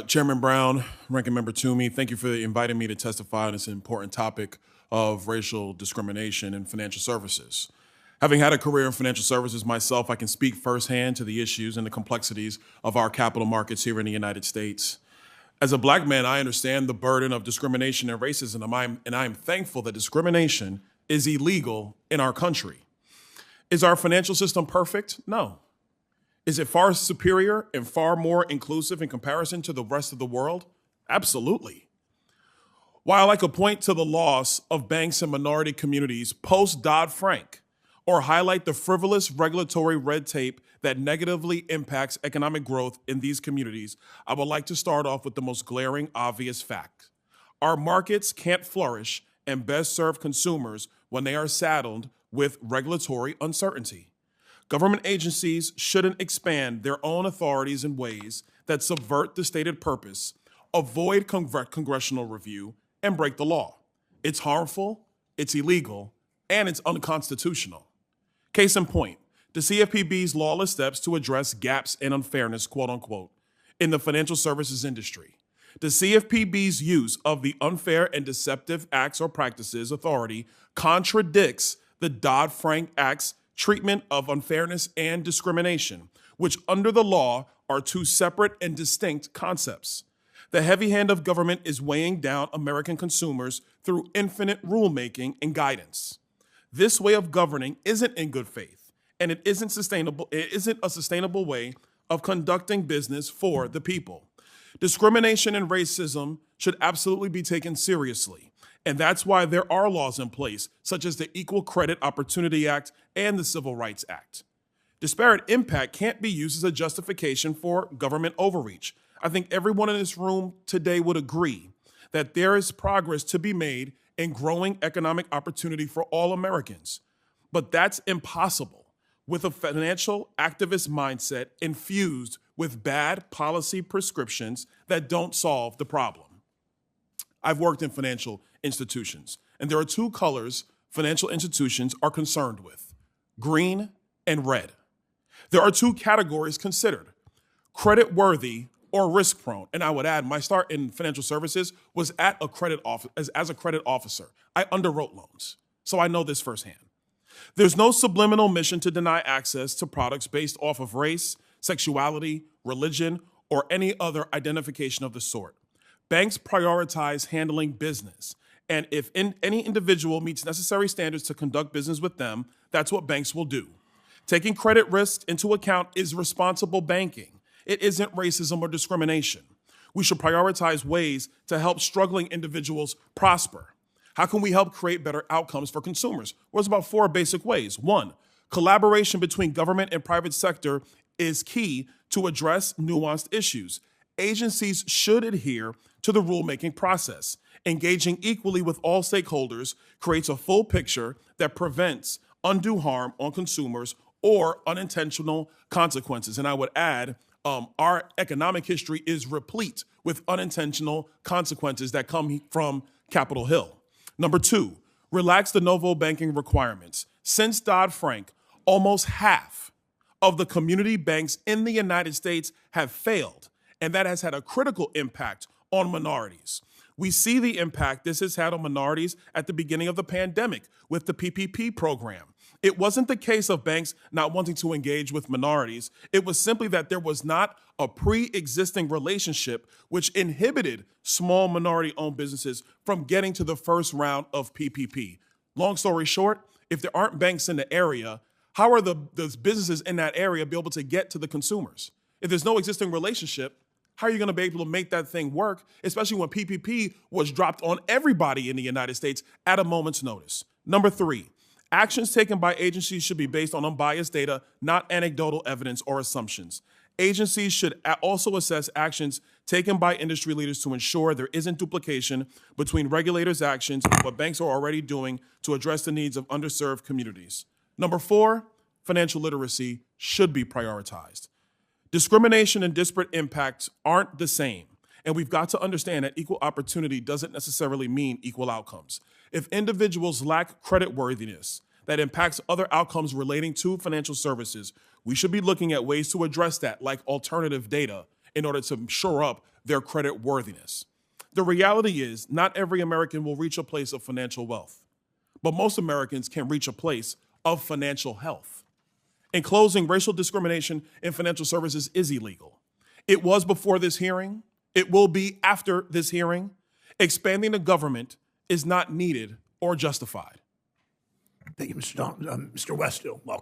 Chairman Brown, Ranking Member Toomey, thank you for inviting me to testify on this important topic of racial discrimination in financial services. Having had a career in financial services myself, I can speak firsthand to the issues and the complexities of our capital markets here in the United States. As a black man, I understand the burden of discrimination and racism, and I am thankful that discrimination is illegal in our country. Is our financial system perfect? No. Is it far superior and far more inclusive in comparison to the rest of the world? Absolutely. While I could point to the loss of banks and minority communities post Dodd-Frank, or highlight the frivolous regulatory red tape that negatively impacts economic growth in these communities, I would like to start off with the most glaring, obvious fact. Our markets can't flourish and best serve consumers when they are saddled with regulatory uncertainty. Government agencies shouldn't expand their own authorities in ways that subvert the stated purpose, avoid congressional review, and break the law. It's harmful, it's illegal, and it's unconstitutional. Case in point, the CFPB's lawless steps to address gaps and unfairness, quote unquote, in the financial services industry. The CFPB's use of the Unfair and Deceptive Acts or Practices Authority contradicts the Dodd-Frank Act's treatment of unfairness and discrimination, which under the law are two separate and distinct concepts. The heavy hand of government is weighing down American consumers through infinite rulemaking and guidance. This way of governing isn't in good faith, and it isn't sustainable. It isn't a sustainable way of conducting business for the people. Discrimination and racism should absolutely be taken seriously. And that's why there are laws in place, such as the Equal Credit Opportunity Act and the Civil Rights Act. Disparate impact can't be used as a justification for government overreach. I think everyone in this room today would agree that there is progress to be made in growing economic opportunity for all Americans. But that's impossible with a financial activist mindset infused with bad policy prescriptions that don't solve the problem. I've worked in financial institutions, and there are two colors financial institutions are concerned with: green and red. There are two categories considered: credit worthy or risk prone. And I would add, my start in financial services was at a credit office as a credit officer. I underwrote loans, so I know this firsthand. There's no subliminal mission to deny access to products based off of race, sexuality, religion, or any other identification of the sort. Banks prioritize handling business, and if any individual meets necessary standards to conduct business with them, that's what banks will do. Taking credit risks into account is responsible banking. It isn't racism or discrimination. We should prioritize ways to help struggling individuals prosper. How can we help create better outcomes for consumers? Well, it's about four basic ways. One, collaboration between government and private sector is key to address nuanced issues. Agencies should adhere to the rulemaking process. Engaging equally with all stakeholders creates a full picture that prevents undue harm on consumers or unintentional consequences. And I would add, our economic history is replete with unintentional consequences that come from Capitol Hill. Number two, relax de novo banking requirements. Since Dodd-Frank, almost half of the community banks in the United States have failed, and that has had a critical impact on minorities. We see the impact this has had on minorities at the beginning of the pandemic with the PPP program. It wasn't the case of banks not wanting to engage with minorities. It was simply that there was not a pre-existing relationship which inhibited small minority-owned businesses from getting to the first round of PPP. Long story short, if there aren't banks in the area, how are the businesses in that area be able to get to the consumers? If there's no existing relationship, how are you going to be able to make that thing work, especially when PPP was dropped on everybody in the United States at a moment's notice? Number three, actions taken by agencies should be based on unbiased data, not anecdotal evidence or assumptions. Agencies should also assess actions taken by industry leaders to ensure there isn't duplication between regulators' actions and what banks are already doing to address the needs of underserved communities. Number four, financial literacy should be prioritized. Discrimination and disparate impacts aren't the same, and we've got to understand that equal opportunity doesn't necessarily mean equal outcomes. If individuals lack creditworthiness that impacts other outcomes relating to financial services, we should be looking at ways to address that, like alternative data in order to shore up their credit worthiness. The reality is, not every American will reach a place of financial wealth, but most Americans can reach a place of financial health. In closing, racial discrimination in financial services is illegal. It was before this hearing. It will be after this hearing. Expanding the government is not needed or justified. Thank you, Mr. Mr. Westhill. Welcome.